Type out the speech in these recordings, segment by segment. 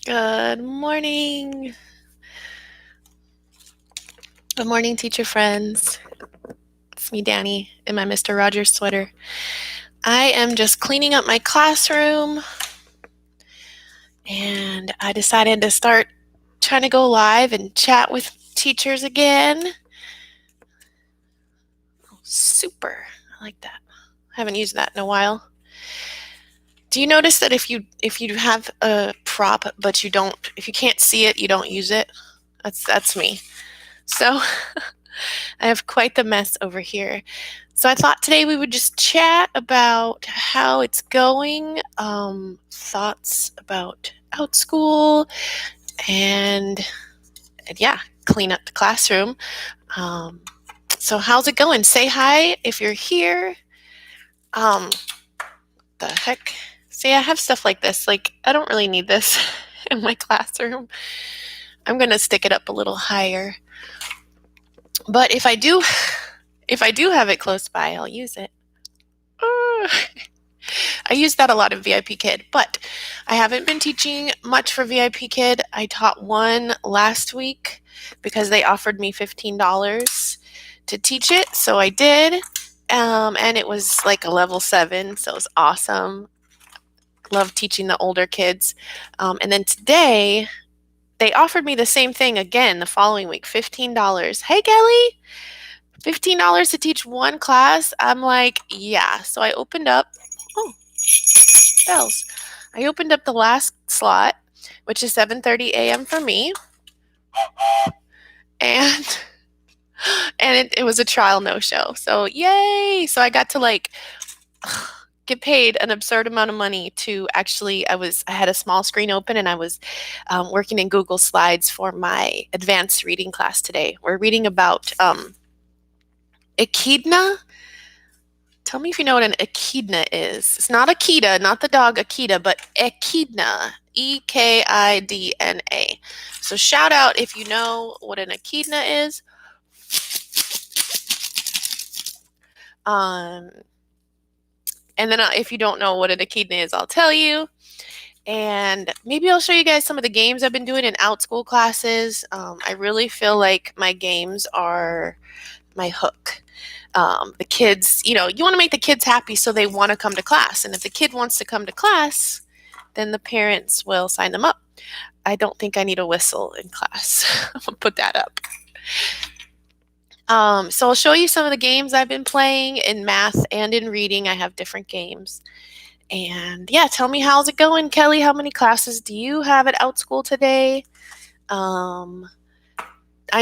Good morning. Good morning, teacher friends. It's me, Danny, in my Mr. Rogers sweater. I am just cleaning up my classroom, and I decided to start trying to go live and chat with teachers again. Oh, super. I like that. I haven't used that in a while. Do you notice that if you have a prop but if you can't see it, you don't use it? That's me. So I have quite the mess over here. So I thought today we would just chat about how it's going, thoughts about Outschool, and yeah, clean up the classroom. So how's it going? Say hi if you're here. The heck? See, I have stuff like this. Like, I don't really need this in my classroom. I'm going to stick it up a little higher. But if I do have it close by, I'll use it. I use that a lot in VIP Kid, but I haven't been teaching much for VIP Kid. I taught one last week because they offered me $15 to teach it, so I did. And it was like a level 7, so it was awesome. Love teaching the older kids. And then today, they offered me the same thing again the following week, $15. Hey, Kelly, $15 to teach one class? I'm like, yeah. So I opened up, bells. I opened up the last slot, which is 7:30 a.m. for me. And it was a trial no-show. So yay! So I got to get paid an absurd amount of money to actually, I had a small screen open and I was working in Google Slides for my advanced reading class today. We're reading about echidna. Tell me if you know what an echidna is. It's not Akita, not the dog Akita, but echidna, Ekidna. So shout out if you know what an echidna is. And then if you don't know what an echidna is, I'll tell you. And maybe I'll show you guys some of the games I've been doing in Outschool classes. I really feel like my games are my hook. The kids, you want to make the kids happy so they want to come to class. And if the kid wants to come to class, then the parents will sign them up. I don't think I need a whistle in class. I'll put that up. So I'll show you some of the games I've been playing in math and in reading. I have different games. And yeah, tell me, how's it going, Kelly? How many classes do you have at Outschool today? I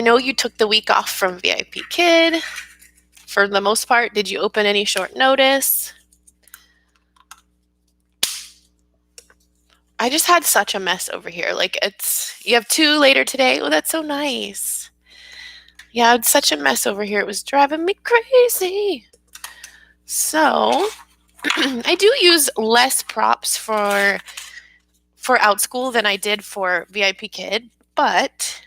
know you took the week off from VIP Kid. For the most part, did you open any short notice? I just had such a mess over here. You have 2 later today. Oh, that's so nice. Yeah, it's such a mess over here. It was driving me crazy. So I do use less props for Outschool than I did for VIP Kid, but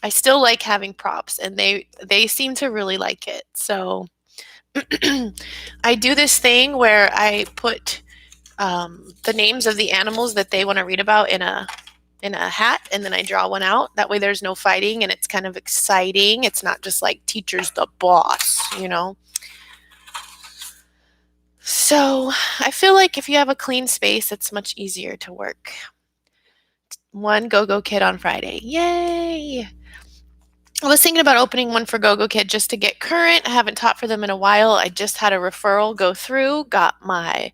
I still like having props, and they seem to really like it. So I do this thing where I put the names of the animals that they want to read about in a hat, and then I draw one out. That way there's no fighting, and it's kind of exciting. It's not just like teacher's the boss, So I feel like if you have a clean space, it's much easier to work. One Gogokid on Friday. Yay! I was thinking about opening one for Gogokid just to get current. I haven't taught for them in a while. I just had a referral go through, got my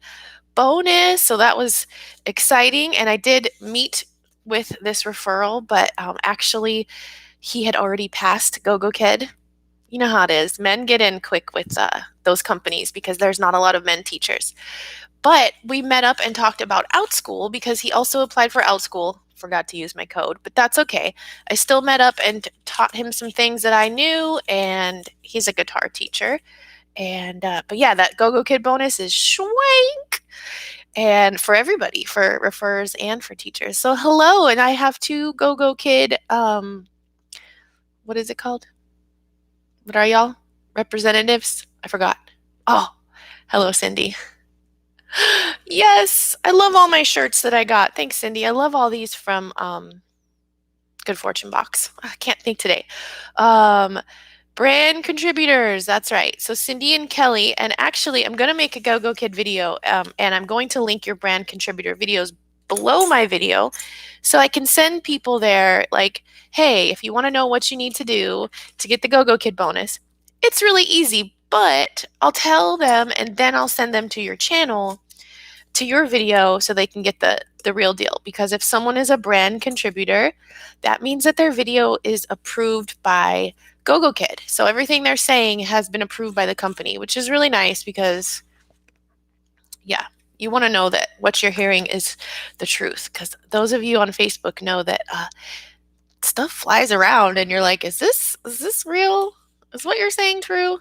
bonus, so that was exciting. And I did meet with this referral, but actually he had already passed Gogokid. You know how it is. Men get in quick with those companies because there's not a lot of men teachers. But we met up and talked about Outschool because he also applied for Outschool. Forgot to use my code, but that's okay. I still met up and taught him some things that I knew, and he's a guitar teacher. And but yeah, that Gogokid bonus is schwank. And for everybody, for referrers and for teachers. So hello, and I have 2 Gogokid, what is it called? What are y'all? Representatives? I forgot. Oh, hello, Cindy. Yes, I love all my shirts that I got. Thanks, Cindy. I love all these from Good Fortune Box. I can't think today. Um, Brand contributors, that's right. So Cindy and Kelly, and actually, I'm going to make a Gogokid video, and I'm going to link your brand contributor videos below my video so I can send people there like, hey, if you want to know what you need to do to get the Gogokid bonus, it's really easy, but I'll tell them and then I'll send them to your channel, to your video, so they can get the real deal. Because if someone is a brand contributor, that means that their video is approved by Gogokid. So everything they're saying has been approved by the company, which is really nice because, yeah, you want to know that what you're hearing is the truth. Because those of you on Facebook know that stuff flies around, and you're like, is this real? Is what you're saying true?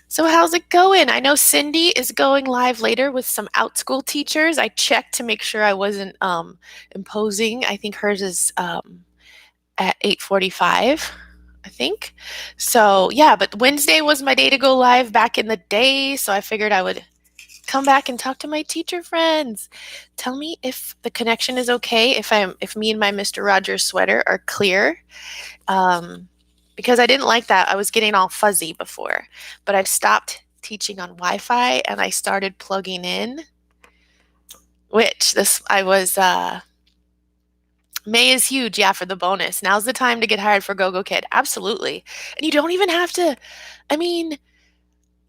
So how's it going? I know Cindy is going live later with some Outschool teachers. I checked to make sure I wasn't imposing. I think hers is at 8:45, I think. So yeah, but Wednesday was my day to go live back in the day, so I figured I would come back and talk to my teacher friends. Tell me if the connection is okay, if me and my Mr. Rogers sweater are clear. Because I didn't like that. I was getting all fuzzy before, but I've stopped teaching on Wi-Fi and I started plugging in, which this I was May is huge, yeah, for the bonus. Now's the time to get hired for Gogokid. Absolutely. And you don't even have to, I mean,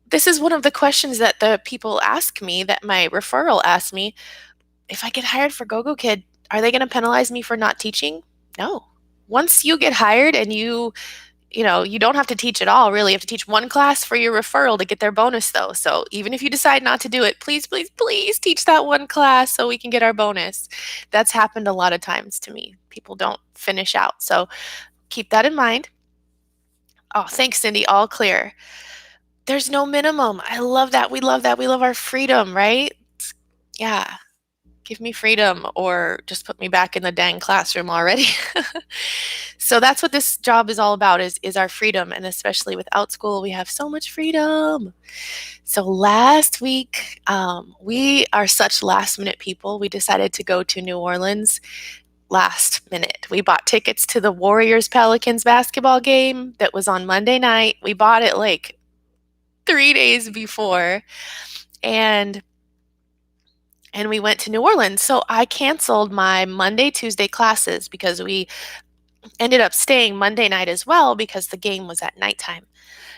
this is one of the questions that the people ask me, that my referral asked me. If I get hired for Gogokid, are they going to penalize me for not teaching? No. Once you get hired and you don't have to teach at all, really. You have to teach one class for your referral to get their bonus, though. So even if you decide not to do it, please, please, please teach that one class so we can get our bonus. That's happened a lot of times to me. People don't finish out. So keep that in mind. Oh, thanks, Cindy. All clear. There's no minimum. I love that. We love that. We love our freedom, right? Yeah. Give me freedom or just put me back in the dang classroom already. So that's what this job is all about, is our freedom. And especially with Outschool, we have so much freedom. So last week, we are such last minute people. We decided to go to New Orleans last minute. We bought tickets to the Warriors Pelicans basketball game that was on Monday night. We bought it like 3 days before. And we went to New Orleans. So I canceled my Monday, Tuesday classes because we ended up staying Monday night as well because the game was at nighttime.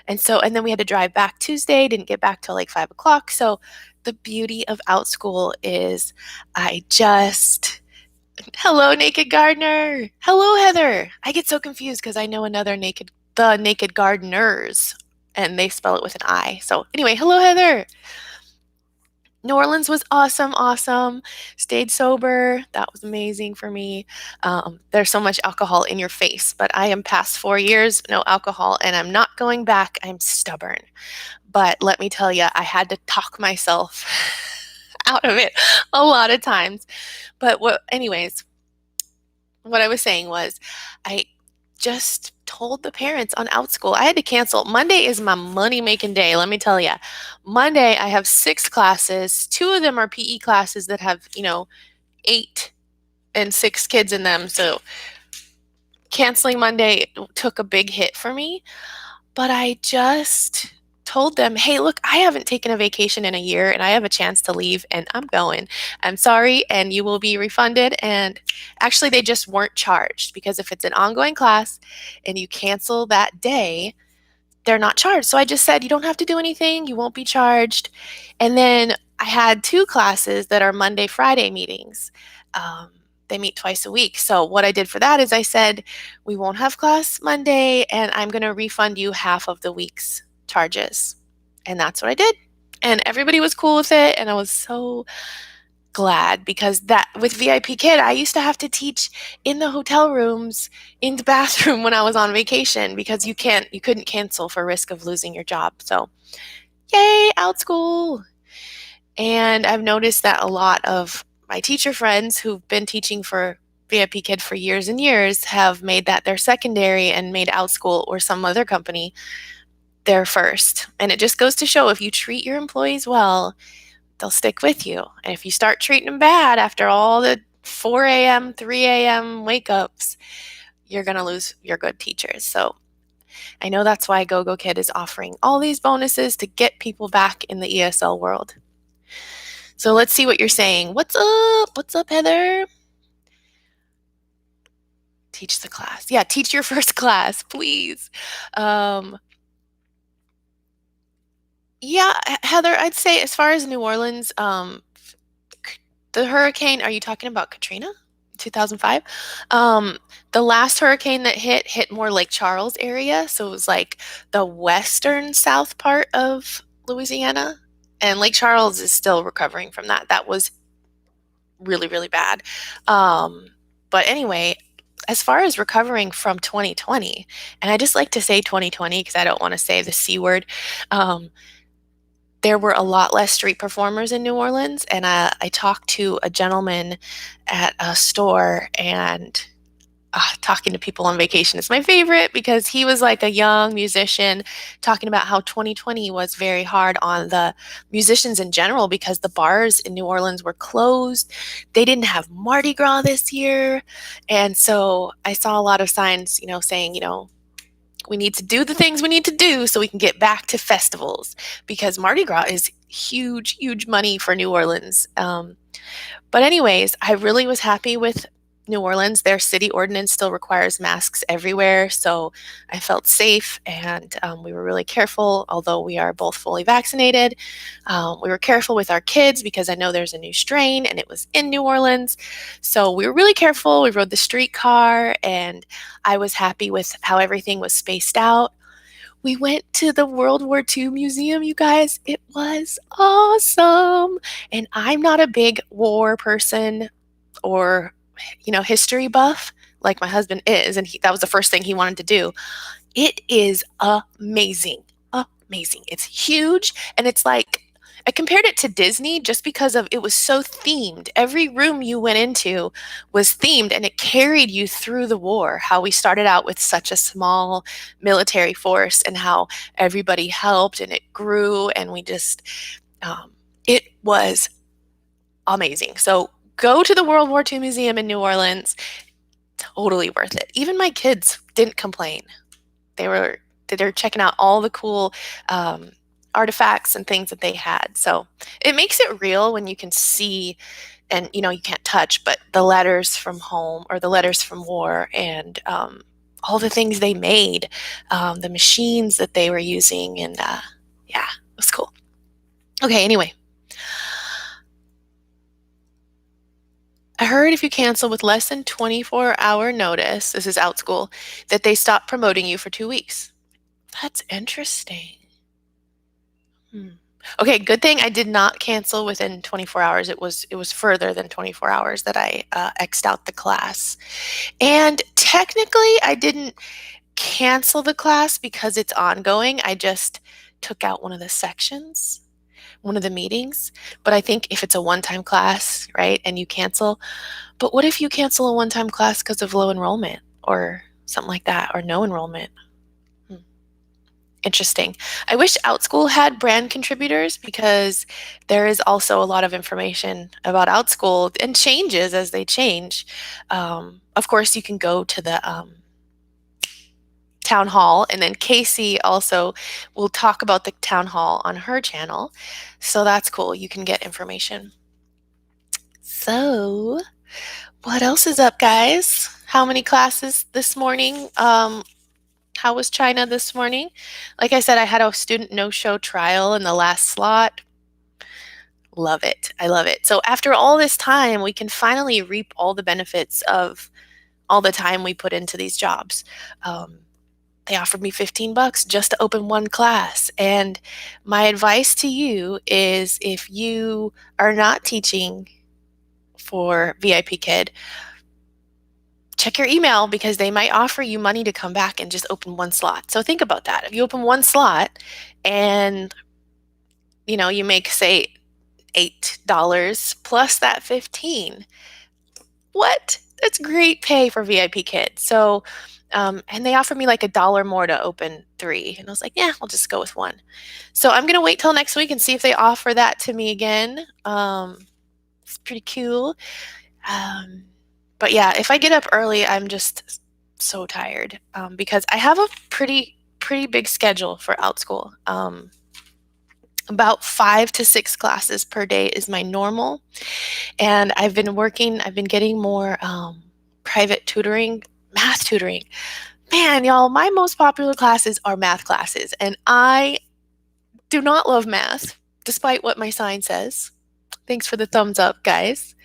And then we had to drive back Tuesday, didn't get back till like 5 o'clock. So the beauty of Outschool is hello, Naked Gardener. Hello, Heather. I get so confused because I know the Naked Gardeners, and they spell it with an I. So anyway, hello, Heather. New Orleans was awesome, awesome. Stayed sober. That was amazing for me. There's so much alcohol in your face, but I am past 4 years, no alcohol, and I'm not going back. I'm stubborn. But let me tell you, I had to talk myself out of it a lot of times. But anyways, what I was saying was, I just told the parents on Outschool I had to cancel. Monday is my money-making day, let me tell you. Monday, I have 6 classes. 2 of them are PE classes that have, 8 and 6 kids in them. So canceling Monday took a big hit for me. But I just told them, hey, look, I haven't taken a vacation in a year and I have a chance to leave and I'm going. I'm sorry, and you will be refunded. And actually, they just weren't charged because if it's an ongoing class and you cancel that day, they're not charged. So I just said, you don't have to do anything. You won't be charged. And then I had 2 classes that are Monday, Friday meetings. They meet twice a week. So what I did for that is I said, we won't have class Monday and I'm going to refund you half of the week's charges. And that's what I did. And everybody was cool with it. And I was so glad because that with VIP Kid, I used to have to teach in the hotel rooms, in the bathroom when I was on vacation because you couldn't cancel for risk of losing your job. So yay, Outschool. And I've noticed that a lot of my teacher friends who've been teaching for VIP Kid for years and years have made that their secondary and made Outschool or some other company their first. And it just goes to show if you treat your employees well, they'll stick with you. And if you start treating them bad after all the 4 a.m., 3 a.m. wake ups, you're going to lose your good teachers. So I know that's why Gogokid is offering all these bonuses to get people back in the ESL world. So let's see what you're saying. What's up? What's up, Heather? Teach the class. Yeah, teach your first class, please. Yeah, Heather, I'd say as far as New Orleans, the hurricane, are you talking about Katrina? 2005? Um, the last hurricane that hit more Lake Charles area, so it was like the western south part of Louisiana, and Lake Charles is still recovering from that. That was really, really bad. Um, but anyway, as far as recovering from 2020, and I just like to say 2020 because I don't want to say the C word. Um, there were a lot less street performers in New Orleans, and I talked to a gentleman at a store, and talking to people on vacation is my favorite because he was like a young musician talking about how 2020 was very hard on the musicians in general because the bars in New Orleans were closed. They didn't have Mardi Gras this year. And so I saw a lot of signs, saying, we need to do the things we need to do so we can get back to festivals because Mardi Gras is huge, huge money for New Orleans. But anyways, I really was happy with New Orleans. Their city ordinance still requires masks everywhere, so I felt safe, and we were really careful. Although we are both fully vaccinated, we were careful with our kids because I know there's a new strain, and it was in New Orleans, so we were really careful. We rode the streetcar, and I was happy with how everything was spaced out. We went to the World War II Museum, you guys. It was awesome. And I'm not a big war person or, history buff like my husband is. And that was the first thing he wanted to do. It is amazing. Amazing. It's huge. And it's like, I compared it to Disney just because of it was so themed. Every room you went into was themed and it carried you through the war. How we started out with such a small military force and how everybody helped and it grew and it was amazing. So go to the World War II Museum in New Orleans. Totally worth it. Even my kids didn't complain. They're checking out all the cool artifacts and things that they had. So it makes it real when you can see, and you can't touch, but the letters from home or the letters from war and all the things they made, the machines that they were using, and yeah, it was cool. Okay, anyway. I heard if you cancel with less than 24-hour notice, this is Outschool, that they stop promoting you for 2 weeks. That's interesting. Okay, good thing I did not cancel within 24 hours. It was further than 24 hours that I X'd out the class. And technically, I didn't cancel the class because it's ongoing. I just took out one of the sections, one of the meetings. But I think if it's a one-time class, right, and you cancel, but what if you cancel a one-time class because of low enrollment or something like that, or no enrollment? Interesting. I wish Outschool had brand contributors because there is also a lot of information about Outschool and changes as they change. Of course, you can go to the town hall, and then Casey also will talk about the town hall on her channel. So that's cool. You can get information. So, what else is up, guys? How many classes this morning? How was China this morning? Like I said, I had a student no-show trial in the last slot. Love it. I love it. So after all this time, we can finally reap all the benefits of all the time we put into these jobs. They offered me $15 just to open one class. And my advice to you is if you are not teaching for VIP Kid, check your email because they might offer you money to come back and just open one slot. So think about that. If you open one slot and you make, say, $8 plus that 15, what? That's great pay for VIP Kids. So And they offered me like $1 more to open 3. And I was like, yeah, I'll just go with 1. So I'm going to wait till next week and see if they offer that to me again. It's pretty cool. Um, but yeah, if I get up early, I'm just so tired because I have a pretty big schedule for Outschool. About 5 to 6 classes per day is my normal, and I've been getting more private tutoring, math tutoring. Man, y'all, my most popular classes are math classes, and I do not love math, despite what my sign says. Thanks for the thumbs up, guys.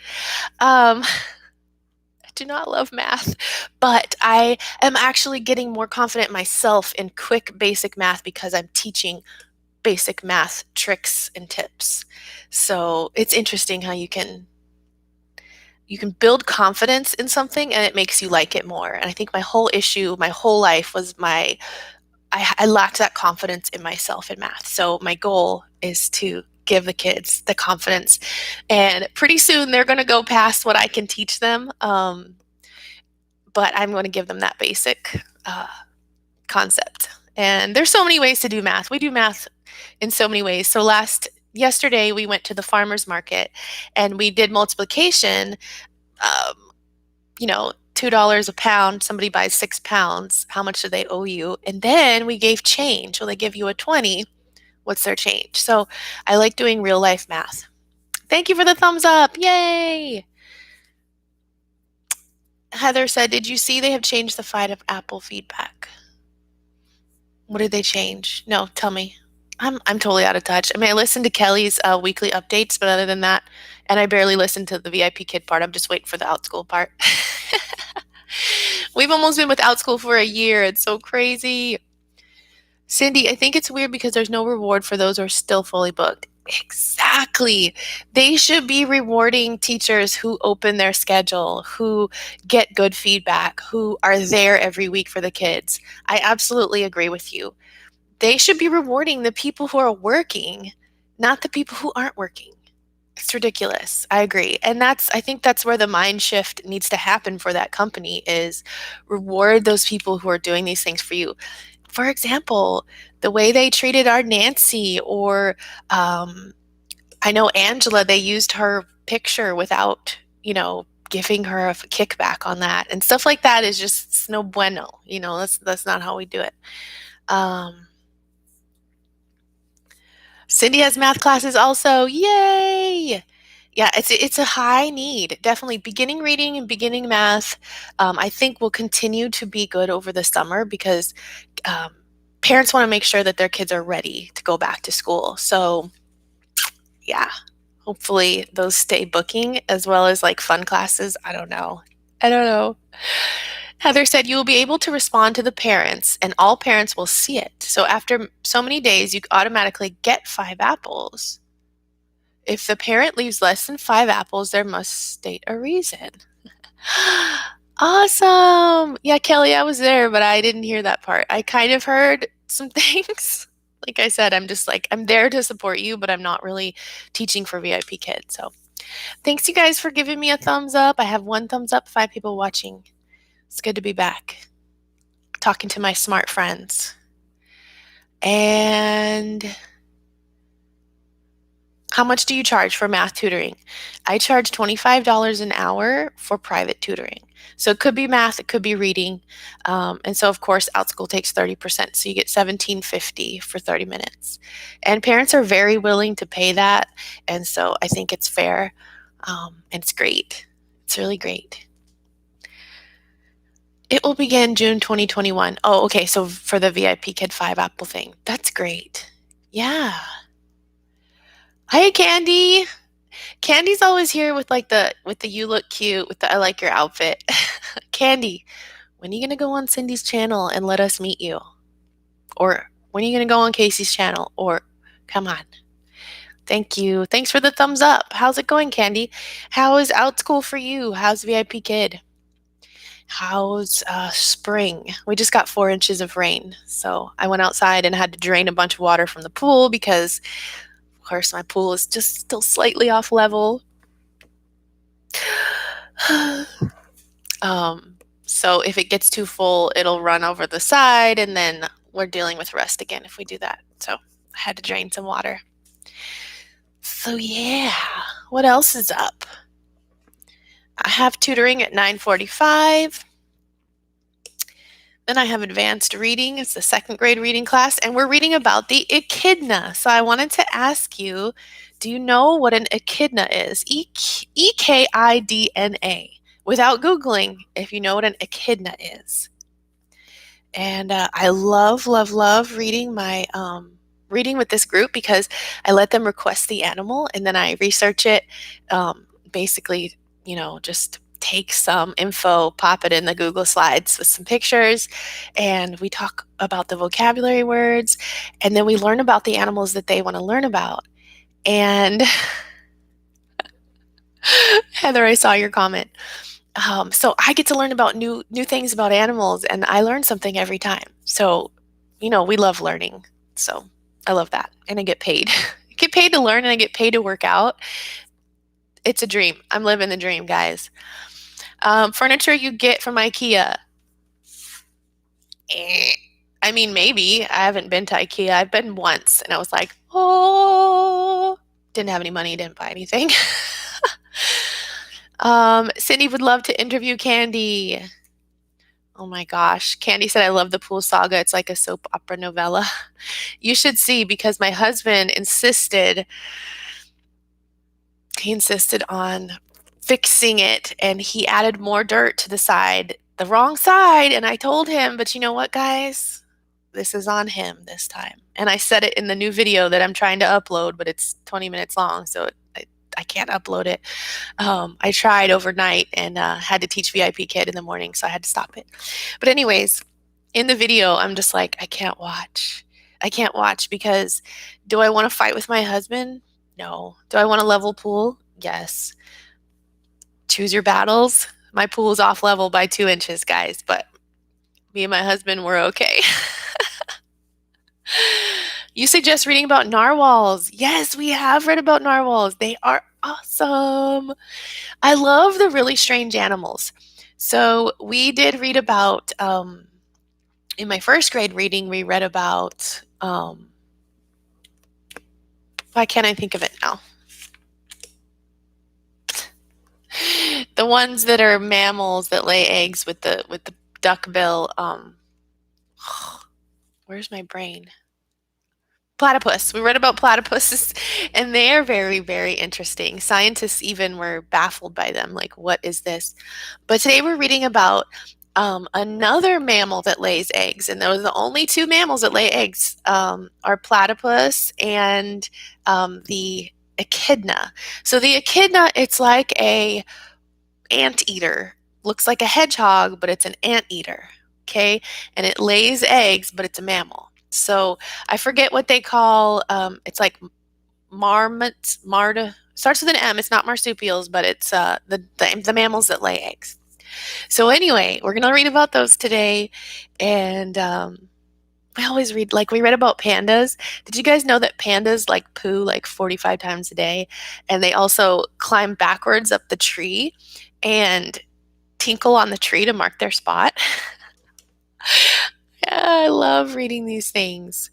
Um, I do not love math, but I am actually getting more confident myself in quick basic math because I'm teaching basic math tricks and tips. So it's interesting how you can build confidence in something and it makes you like it more. And I think my whole issue, my whole life was I lacked that confidence in myself in math. So my goal is to give the kids the confidence, and pretty soon they're going to go past what I can teach them. But I'm going to give them that basic concept. And there's so many ways to do math. We do math in so many ways. So yesterday we went to the farmer's market and we did multiplication. Um, $2 a pound. Somebody buys 6 pounds. How much do they owe you? And then we gave change. Will they give you a 20? What's their change? So I like doing real life math. Thank you for the thumbs up. Yay! Heather said, did you see they have changed the Apple feedback? What did they change? No, tell me. I'm totally out of touch. I mean, I listened to Kelly's weekly updates, but other than that, and I barely listened to the VIP kid part. I'm just waiting for the Outschool part. We've almost been with Outschool for a year. It's so crazy. Cindy, I think it's weird because there's no reward for those who are still fully booked. Exactly. They should be rewarding teachers who open their schedule, who get good feedback, who are there every week for the kids. I absolutely agree with you. They should be rewarding the people who are working, not the people who aren't working. It's ridiculous. I agree. And I think that's where the mind shift needs to happen for that company is reward those people who are doing these things for you. For example, the way they treated our Nancy, or I know Angela, they used her picture without, giving her a kickback on that. And stuff like that is just no bueno. That's not how we do it. Cindy has math classes also. Yay! Yeah, it's a high need. Definitely beginning reading and beginning math, I think will continue to be good over the summer because parents want to make sure that their kids are ready to go back to school. So yeah, hopefully those stay booking as well as like fun classes. I don't know. Heather said you will be able to respond to the parents and all parents will see it. So after so many days, you automatically get 5 apples. If the parent leaves less than 5 apples, there must state a reason. Awesome. Yeah, Kelly, I was there, but I didn't hear that part. I kind of heard some things. Like I said, I'm there to support you, but I'm not really teaching for VIP kids. So thanks you guys for giving me a thumbs up. I have 1 thumbs up, 5 people watching. It's good to be back talking to my smart friends. And how much do you charge for math tutoring? I charge $25 an hour for private tutoring. So it could be math, it could be reading. And so, of course, Outschool takes 30%. So you get $17.50 for 30 minutes. And parents are very willing to pay that. And so I think it's fair. And it's great. It's really great. It will begin June 2021. Oh, okay. So for the VIP Kid 5 Apple thing. That's great. Yeah. Hi, Candy. Candy's always here with the you look cute, with the I like your outfit. Candy, when are you going to go on Cindy's channel and let us meet you? Or when are you going to go on Casey's channel? Or come on. Thank you. Thanks for the thumbs up. How's it going, Candy? How is Outschool for you? How's VIP Kid? How's spring? We just got 4 inches of rain. So I went outside and had to drain a bunch of water from the pool because, of course, my pool is just still slightly off level. So if it gets too full, it'll run over the side, and then we're dealing with rust again if we do that. So I had to drain some water. So yeah, what else is up? I have tutoring at 9:45. Then I have advanced reading. It's the second grade reading class, and we're reading about the echidna. So I wanted to ask you, do you know what an echidna is? Ekidna. Without Googling, if you know what an echidna is. And I love, love, love reading with this group because I let them request the animal and then I research it. Basically, just take some info, pop it in the Google Slides with some pictures, and we talk about the vocabulary words, and then we learn about the animals that they want to learn about. And Heather, I saw your comment. So I get to learn about new things about animals, and I learn something every time. So, we love learning. So I love that, and I get paid. I get paid to learn, and I get paid to work out. It's a dream. I'm living the dream, guys. Furniture you get from IKEA. I mean, maybe. I haven't been to IKEA. I've been once, and I was like, oh, didn't have any money, didn't buy anything. Sydney would love to interview Candy. Oh my gosh. Candy said, I love the pool saga. It's like a soap opera novella. You should see because my husband insisted on fixing it, and he added more dirt to the wrong side. And I told him, but you know what, guys? This is on him this time. And I said it in the new video that I'm trying to upload, but it's 20 minutes long, so I can't upload it. I tried overnight and had to teach VIP Kid in the morning, so I had to stop it. But anyways, in the video, I'm just like, I can't watch. I can't watch because do I want to fight with my husband? No. Do I want a level pool? Yes. Choose your battles. My pool is off level by 2 inches, guys, but me and my husband were okay. You suggest reading about narwhals. Yes, we have read about narwhals. They are awesome. I love the really strange animals. So we did read about, in my first grade reading, we read about, why can't I think of it now? The ones that are mammals that lay eggs with the duck bill. Where's my brain? Platypus. We read about platypuses, and they are very, very interesting. Scientists even were baffled by them, like, what is this? But today we're reading about another mammal that lays eggs, and those are the only 2 mammals that lay eggs, are platypus and the echidna. So the echidna, it's like a anteater. Looks like a hedgehog, but it's an anteater, okay? And it lays eggs, but it's a mammal. So I forget what they call, it's like starts with an M. It's not marsupials, but it's the mammals that lay eggs. So anyway, we're going to read about those today. And we always read, like we read about pandas. Did you guys know that pandas like poo like 45 times a day? And they also climb backwards up the tree and tinkle on the tree to mark their spot. Yeah, I love reading these things.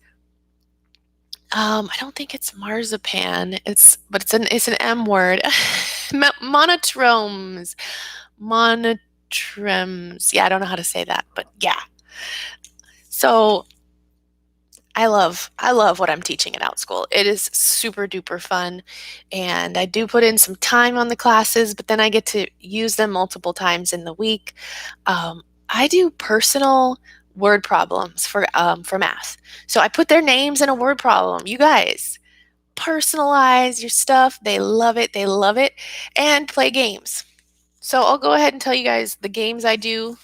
I don't think it's marzipan. It's an M word. Monotromes. Monotremes. Yeah, I don't know how to say that, but yeah. So I love what I'm teaching at Outschool. It is super duper fun, and I do put in some time on the classes, but then I get to use them multiple times in the week. I do personal word problems for math. So I put their names in a word problem. You guys, personalize your stuff. They love it. They love it. And play games. So I'll go ahead and tell you guys the games I do.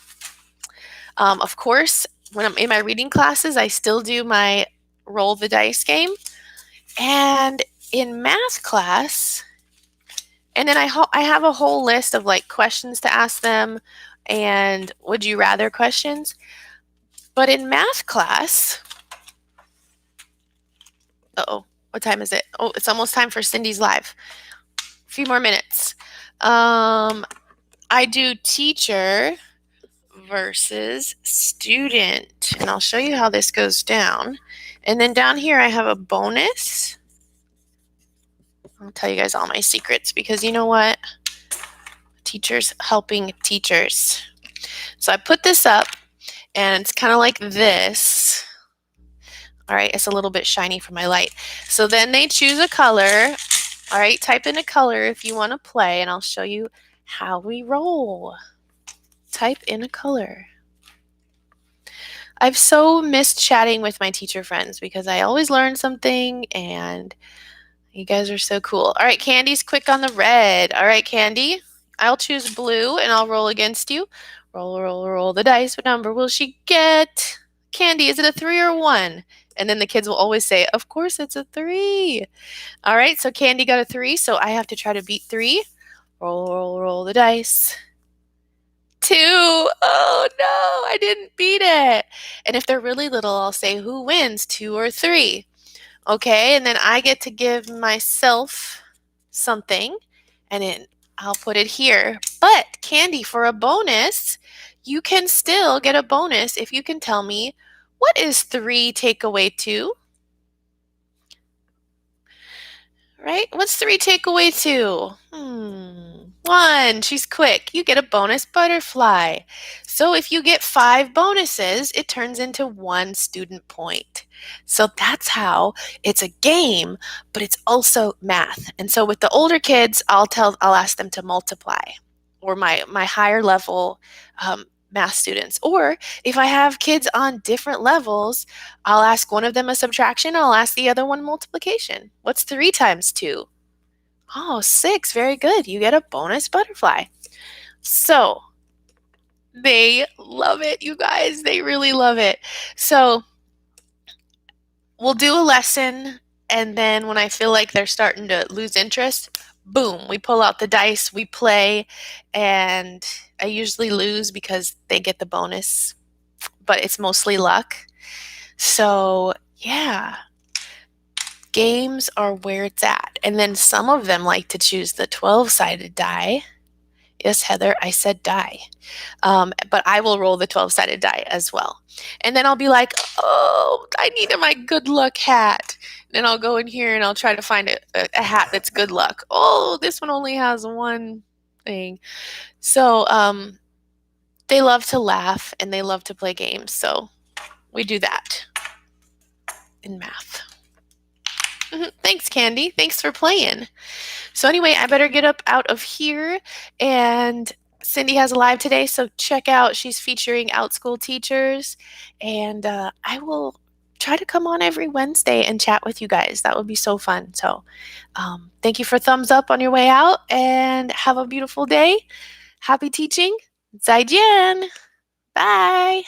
Of course, when I'm in my reading classes, I still do my roll the dice game. And in math class, and then I have a whole list of like questions to ask them and would you rather questions. But in math class, what time is it? Oh, it's almost time for Cindy's live. A few more minutes. I do teacher versus student. And I'll show you how this goes down. And then down here I have a bonus. I'll tell you guys all my secrets because you know what? Teachers helping teachers. So I put this up and it's kind of like this. All right, it's a little bit shiny for my light. So then they choose a color. All right, type in a color if you want to play and I'll show you how we roll. Type in a color. I've so missed chatting with my teacher friends because I always learn something and you guys are so cool. All right, Candy's quick on the red. All right, Candy, I'll choose blue and I'll roll against you. Roll, roll, roll the dice. What number will she get? Candy, is it a 3 or a 1? And then the kids will always say, of course it's a 3. All right, so Candy got a 3, so I have to try to beat 3. Roll, roll, roll the dice. 2. Oh no, I didn't beat it. And if they're really little, I'll say, who wins, 2 or 3? Okay, and then I get to give myself something, and then I'll put it here. But Candy, for a bonus, you can still get a bonus if you can tell me, what is 3 take away 2? Right? What's 3 take away 2? 1. She's quick. You get a bonus butterfly. So if you get 5 bonuses, it turns into 1 student point. So that's how it's a game, but it's also math. And so with the older kids, I'll ask them to multiply, or my higher level math students. Or if I have kids on different levels, I'll ask one of them a subtraction, I'll ask the other one multiplication. What's 3 times 2? Oh, 6. Very good. You get a bonus butterfly. So they love it, you guys. They really love it. So we'll do a lesson, and then when I feel like they're starting to lose interest, boom, we pull out the dice, we play, and I usually lose because they get the bonus, but it's mostly luck. So yeah, games are where it's at. And then some of them like to choose the 12-sided die. Yes, Heather, I said die. But I will roll the 12-sided die as well. And then I'll be like, oh, I needed my good luck hat. And I'll go in here and I'll try to find a hat that's good luck. Oh, this one only has 1 thing. So they love to laugh and they love to play games. So we do that in math. Thanks, Candy. Thanks for playing. So anyway, I better get up out of here, and Cindy has a live today, so check out. She's featuring Outschool teachers, and I will try to come on every Wednesday and chat with you guys. That would be so fun. So thank you for thumbs up on your way out, and have a beautiful day. Happy teaching. 再见. Bye.